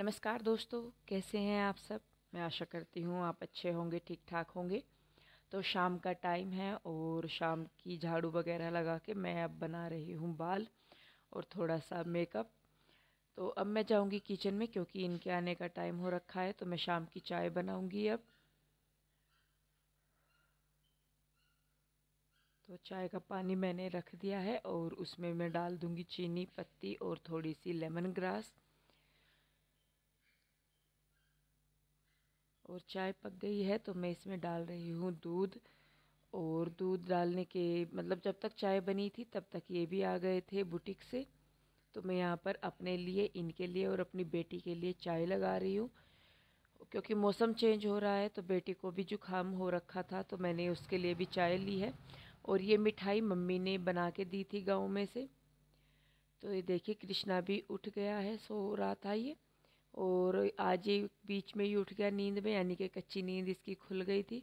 नमस्कार दोस्तों, कैसे हैं आप सब। मैं आशा करती हूँ आप अच्छे होंगे, ठीक ठाक होंगे। तो शाम का टाइम है और शाम की झाड़ू वगैरह लगा के मैं अब बना रही हूँ बाल और थोड़ा सा मेकअप। तो अब मैं जाऊँगी किचन में क्योंकि इनके आने का टाइम हो रखा है। तो मैं शाम की चाय बनाऊँगी अब। तो चाय का पानी मैंने रख दिया है और उसमें मैं डाल दूँगी चीनी पत्ती और थोड़ी सी लेमन ग्रास। और चाय पक गई है तो मैं इसमें डाल रही हूँ दूध। और दूध डालने के मतलब जब तक चाय बनी थी तब तक ये भी आ गए थे बुटीक से। तो मैं यहाँ पर अपने लिए, इनके लिए और अपनी बेटी के लिए चाय लगा रही हूँ क्योंकि मौसम चेंज हो रहा है। तो बेटी को भी जुकाम हो रखा था तो मैंने उसके लिए भी चाय ली है। और ये मिठाई मम्मी ने बना के दी थी गाँव में से। तो ये देखिए कृष्णा भी उठ गया है, सो रहा था ये। और आज ये बीच में ही उठ गया नींद में, यानी कि कच्ची नींद इसकी खुल गई थी।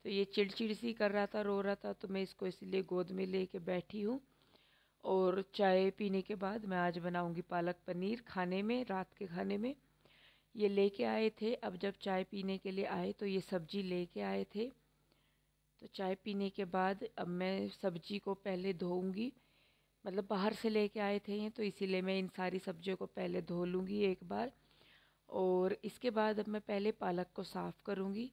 तो ये चिड़चिड़ सी कर रहा था, रो रहा था। तो मैं इसको इसलिए गोद में लेके बैठी हूँ। और चाय पीने के बाद मैं आज बनाऊंगी पालक पनीर खाने में, रात के खाने में। ये लेके आए थे, अब जब चाय पीने के लिए आए तो ये सब्जी लेके आए थे। तो चाय पीने के बाद अब मैं सब्जी को पहले धोऊंगी। मतलब बाहर से लेके आए थे ये, तो इसीलिए मैं इन सारी सब्जियों को पहले धो लूँगी एक बार। और इसके बाद अब मैं पहले पालक को साफ़ करूँगी।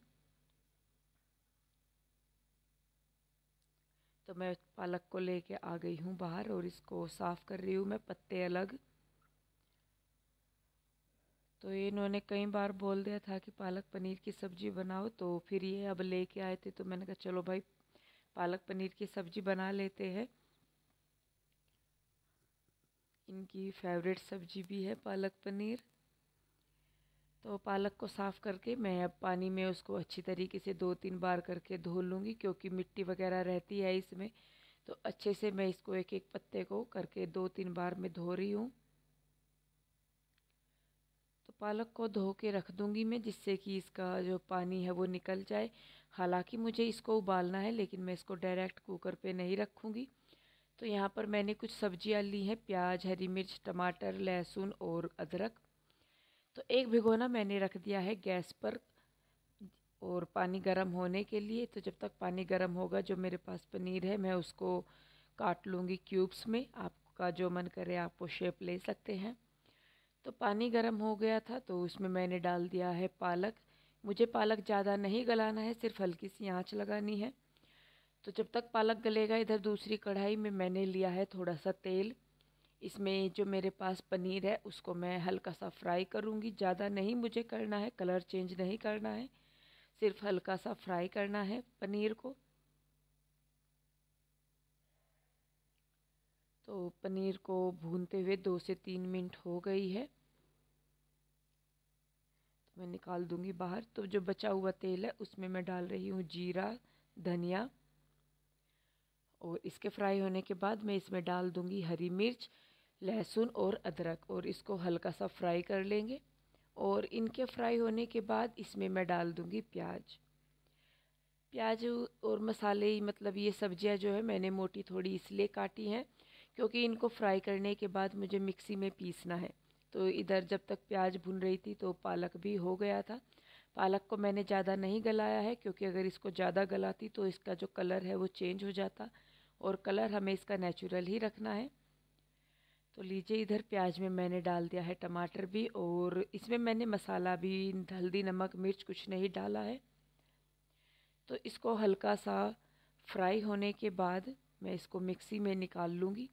तो मैं पालक को लेके आ गई हूँ बाहर और इसको साफ़ कर रही हूँ मैं, पत्ते अलग। तो ये इन्होंने कई बार बोल दिया था कि पालक पनीर की सब्ज़ी बनाओ, तो फिर ये अब लेके आए थे तो मैंने कहा चलो भाई पालक पनीर की सब्ज़ी बना लेते हैं। इनकी फेवरेट सब्ज़ी भी है पालक पनीर। तो पालक को साफ़ करके मैं अब पानी में उसको अच्छी तरीके से 2-3 बार करके धो लूँगी क्योंकि मिट्टी वगैरह रहती है इसमें। तो अच्छे से मैं इसको एक एक पत्ते को करके 2-3 बार में धो रही हूँ। तो पालक को धो के रख दूँगी मैं, जिससे कि इसका जो पानी है वो निकल जाए। हालांकि मुझे इसको उबालना है लेकिन मैं इसको डायरेक्ट कुकर पे नहीं रखूँगी। तो यहाँ पर मैंने कुछ सब्जियाँ ली हैं, प्याज, हरी मिर्च, टमाटर, लहसुन और अदरक। तो एक भिगोना मैंने रख दिया है गैस पर और पानी गर्म होने के लिए। तो जब तक पानी गर्म होगा, जो मेरे पास पनीर है मैं उसको काट लूँगी क्यूब्स में। आपका जो मन करे आप वो शेप ले सकते हैं। तो पानी गर्म हो गया था तो उसमें मैंने डाल दिया है पालक। मुझे पालक ज़्यादा नहीं गलाना है, सिर्फ हल्की सी आंच लगानी है। तो जब तक पालक गलेगा, इधर दूसरी कढ़ाई में मैंने लिया है थोड़ा सा तेल। इसमें जो मेरे पास पनीर है उसको मैं हल्का सा फ्राई करूँगी। ज़्यादा नहीं मुझे करना है, कलर चेंज नहीं करना है, सिर्फ हल्का सा फ्राई करना है पनीर को। तो पनीर को भूनते हुए 2 से 3 मिनट हो गई है। तो मैं निकाल दूंगी बाहर। तो जो बचा हुआ तेल है उसमें मैं डाल रही हूँ जीरा, धनिया। और इसके फ्राई होने के बाद मैं इसमें डाल दूंगी हरी मिर्च, लहसुन और अदरक और इसको हल्का सा फ्राई कर लेंगे। और इनके फ्राई होने के बाद इसमें मैं डाल दूंगी प्याज। प्याज और मसाले, मतलब ये सब्जियां जो है मैंने मोटी थोड़ी इसलिए काटी हैं क्योंकि इनको फ्राई करने के बाद मुझे मिक्सी में पीसना है। तो इधर जब तक प्याज भुन रही थी तो पालक भी हो गया था। पालक को मैंने ज़्यादा नहीं गलाया है क्योंकि अगर इसको ज़्यादा गलाती तो इसका जो कलर है वो चेंज हो जाता। और कलर हमें इसका नेचुरल ही रखना है। तो लीजिए, इधर प्याज में मैंने डाल दिया है टमाटर भी। और इसमें मैंने मसाला भी, हल्दी नमक मिर्च कुछ नहीं डाला है। तो इसको हल्का सा फ्राई होने के बाद मैं इसको मिक्सी में निकाल लूँगी।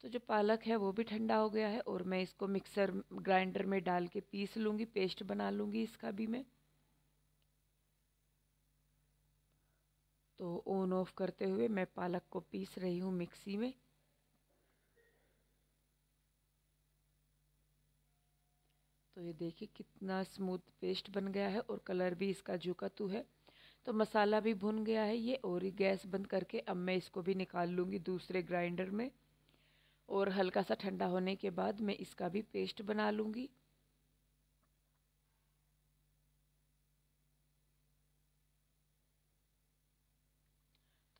तो जो पालक है वो भी ठंडा हो गया है और मैं इसको मिक्सर ग्राइंडर में डाल के पीस लूँगी, पेस्ट बना लूँगी इसका भी मैं। तो ऑन ऑफ करते हुए मैं पालक को पीस रही हूँ मिक्सी में। तो ये देखिए कितना स्मूथ पेस्ट बन गया है और कलर भी इसका झुकातू है। तो मसाला भी भुन गया है ये। और ये गैस बंद करके अब मैं इसको भी निकाल लूँगी दूसरे ग्राइंडर में। और हल्का सा ठंडा होने के बाद मैं इसका भी पेस्ट बना लूँगी।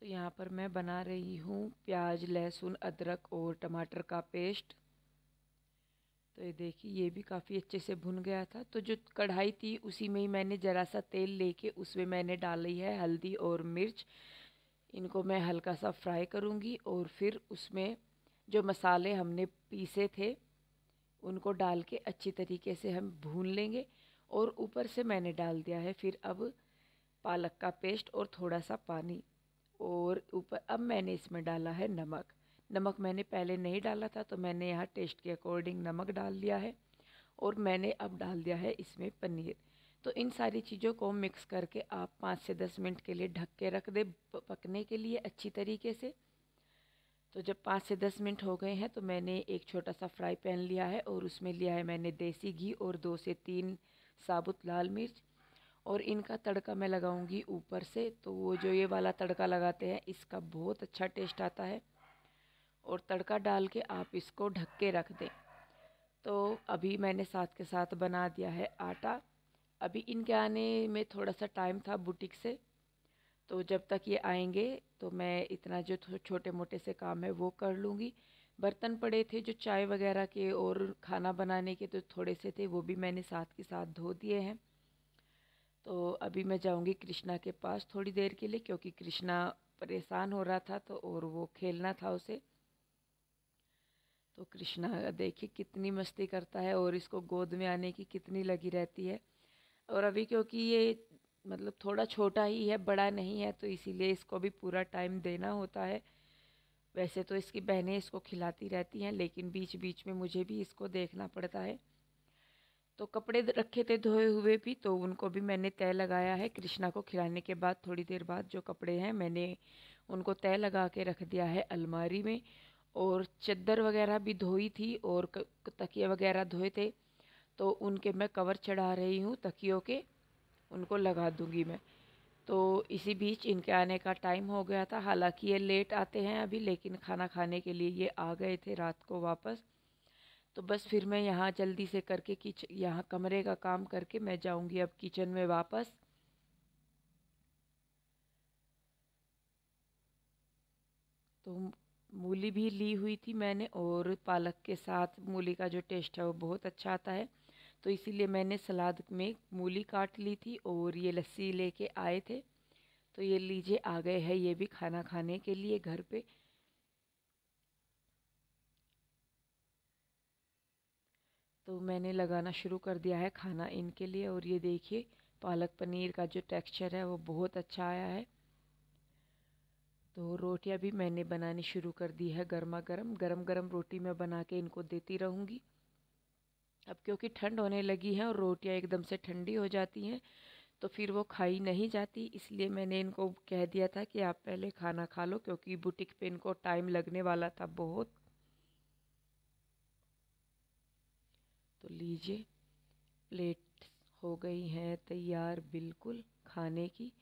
तो यहाँ पर मैं बना रही हूँ प्याज, लहसुन, अदरक और टमाटर का पेस्ट। तो ये देखिए ये भी काफ़ी अच्छे से भुन गया था। तो जो कढ़ाई थी उसी में ही मैंने ज़रा सा तेल लेके उसमें मैंने डाली है हल्दी और मिर्च। इनको मैं हल्का सा फ्राई करूँगी और फिर उसमें जो मसाले हमने पीसे थे उनको डाल के अच्छी तरीके से हम भून लेंगे। और ऊपर से मैंने डाल दिया है फिर अब पालक का पेस्ट और थोड़ा सा पानी। और ऊपर अब मैंने इसमें डाला है नमक। नमक मैंने पहले नहीं डाला था तो मैंने यहाँ टेस्ट के अकॉर्डिंग नमक डाल लिया है। और मैंने अब डाल दिया है इसमें पनीर। तो इन सारी चीज़ों को मिक्स करके आप 5 से 10 मिनट के लिए ढक के रख दे पकने के लिए अच्छी तरीके से। तो जब 5 से 10 मिनट हो गए हैं तो मैंने एक छोटा सा फ्राई पैन लिया है और उसमें लिया है मैंने देसी घी और 2 से 3 साबुत लाल मिर्च। और इनका तड़का मैं लगाऊंगी ऊपर से। तो वो जो ये वाला तड़का लगाते हैं इसका बहुत अच्छा टेस्ट आता है। और तड़का डाल के आप इसको ढक के रख दें। तो अभी मैंने साथ के साथ बना दिया है आटा। अभी इनके आने में थोड़ा सा टाइम था बुटीक से। तो जब तक ये आएंगे तो मैं इतना जो छोटे मोटे से काम है वो कर लूँगी। बर्तन पड़े थे जो चाय वगैरह के और खाना बनाने के तो थोड़े से थे, वो भी मैंने साथ के साथ धो दिए हैं। तो अभी मैं जाऊंगी कृष्णा के पास थोड़ी देर के लिए, क्योंकि कृष्णा परेशान हो रहा था तो और वो खेलना था उसे। तो कृष्णा देखिए कितनी मस्ती करता है और इसको गोद में आने की कितनी लगी रहती है। और अभी क्योंकि ये मतलब थोड़ा छोटा ही है, बड़ा नहीं है, तो इसीलिए इसको भी पूरा टाइम देना होता है। वैसे तो इसकी बहनें इसको खिलाती रहती हैं लेकिन बीच बीच में मुझे भी इसको देखना पड़ता है। तो कपड़े रखे थे धोए हुए भी, तो उनको भी मैंने तय लगाया है। कृष्णा को खिलाने के बाद थोड़ी देर बाद जो कपड़े हैं मैंने उनको तय लगा के रख दिया है अलमारी में। और चद्दर वगैरह भी धोई थी और तकिए वगैरह धोए थे, तो उनके मैं कवर चढ़ा रही हूँ तकियों के, उनको लगा दूंगी मैं। तो इसी बीच इनके आने का टाइम हो गया था। हालांकि ये लेट आते हैं अभी, लेकिन खाना खाने के लिए ये आ गए थे रात को वापस। तो बस फिर मैं यहाँ जल्दी से करके यहाँ कमरे का काम करके मैं जाऊँगी अब किचन में वापस। तो मूली भी ली हुई थी मैंने और पालक के साथ मूली का जो टेस्ट है वो बहुत अच्छा आता है। तो इसीलिए मैंने सलाद में मूली काट ली थी और ये लस्सी लेके आए थे। तो ये लीजिए आ गए हैं ये भी खाना खाने के लिए घर पे। तो मैंने लगाना शुरू कर दिया है खाना इनके लिए। और ये देखिए पालक पनीर का जो टेक्सचर है वो बहुत अच्छा आया है। तो रोटियां भी मैंने बनानी शुरू कर दी है गर्मा गर्म गरम गरम रोटी मैं बना के इनको देती रहूँगी। अब क्योंकि ठंड होने लगी है और रोटियां एकदम से ठंडी हो जाती हैं तो फिर वो खाई नहीं जाती, इसलिए मैंने इनको कह दिया था कि आप पहले खाना खा लो, क्योंकि बुटीक पे इनको टाइम लगने वाला था बहुत। तो लीजिए प्लेट हो गई हैं तैयार बिल्कुल खाने की।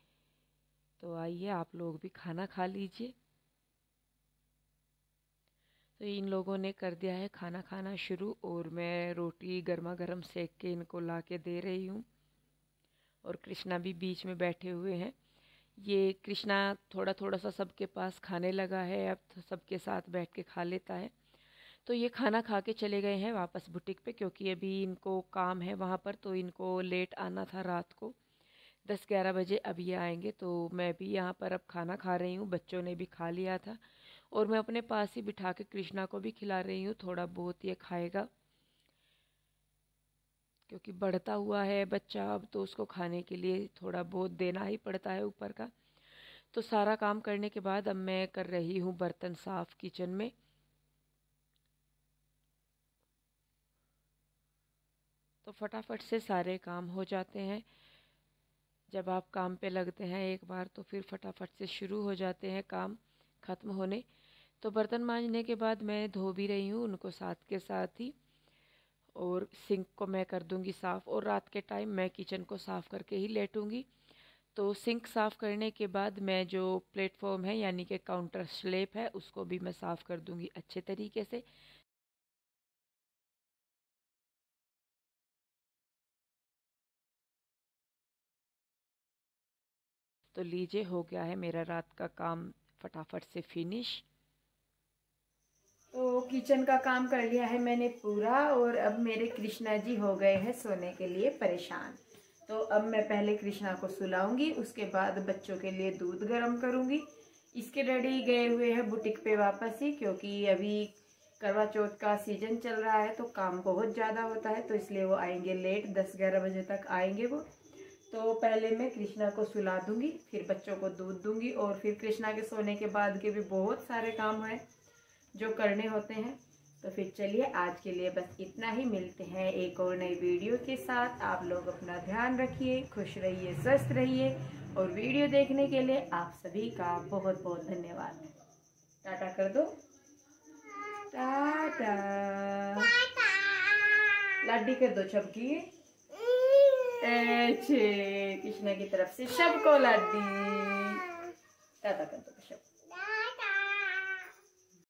तो आइए आप लोग भी खाना खा लीजिए। तो इन लोगों ने कर दिया है खाना खाना शुरू और मैं रोटी गर्मा गर्म सेक के इनको ला के दे रही हूँ। और कृष्णा भी बीच में बैठे हुए हैं। ये कृष्णा थोड़ा थोड़ा सा सबके पास खाने लगा है, अब तो सबके साथ बैठ के खा लेता है। तो ये खाना खा के चले गए हैं वापस बुटीक पे, क्योंकि अभी इनको काम है वहाँ पर, तो इनको लेट आना था रात को 10-11 बजे। अब ये आएंगे तो मैं भी यहाँ पर अब खाना खा रही हूँ, बच्चों ने भी खा लिया था। और मैं अपने पास ही बिठा के कृष्णा को भी खिला रही हूँ, थोड़ा बहुत ये खाएगा क्योंकि बढ़ता हुआ है बच्चा अब, तो उसको खाने के लिए थोड़ा बहुत देना ही पड़ता है ऊपर का। तो सारा काम करने के बाद अब मैं कर रही हूँ बर्तन साफ किचन में। तो फटाफट से सारे काम हो जाते हैं। जब आप काम पे लगते हैं एक बार तो फिर फटाफट से शुरू हो जाते हैं काम ख़त्म होने। तो बर्तन मांजने के बाद मैं धो भी रही हूँ उनको साथ के साथ ही। और सिंक को मैं कर दूंगी साफ़ और रात के टाइम मैं किचन को साफ़ करके ही लेटूंगी। तो सिंक साफ़ करने के बाद मैं जो प्लेटफॉर्म है यानी कि काउंटर स्लैब है उसको भी मैं साफ़ कर दूंगी अच्छे तरीके से। तो लीजिए हो गया है मेरा रात का काम फटाफट से फिनिश। तो किचन का काम कर लिया है मैंने पूरा, और अब मेरे कृष्णा जी हो गए हैं सोने के लिए परेशान। तो अब मैं पहले कृष्णा को सुलाऊंगी, उसके बाद बच्चों के लिए दूध गर्म करूंगी। इसके डैडी गए हुए हैं बुटीक पे वापस ही, क्योंकि अभी करवा चौथ का सीजन चल रहा है तो काम बहुत ज़्यादा होता है, तो इसलिए वो आएंगे लेट, 10-11 बजे तक आएंगे वो। तो पहले मैं कृष्णा को सुला दूंगी, फिर बच्चों को दूध दूंगी, और फिर कृष्णा के सोने के बाद के भी बहुत सारे काम हैं जो करने होते हैं। तो फिर चलिए आज के लिए बस इतना ही, मिलते हैं एक और नई वीडियो के साथ। आप लोग अपना ध्यान रखिए, खुश रहिए, स्वस्थ रहिए, और वीडियो देखने के लिए आप सभी का बहुत बहुत धन्यवाद। टाटा कर दो, टाटा, लाडी कर दो सबकी, कृष्णा की तरफ से सबको लाडी, टाटा कर दो सब।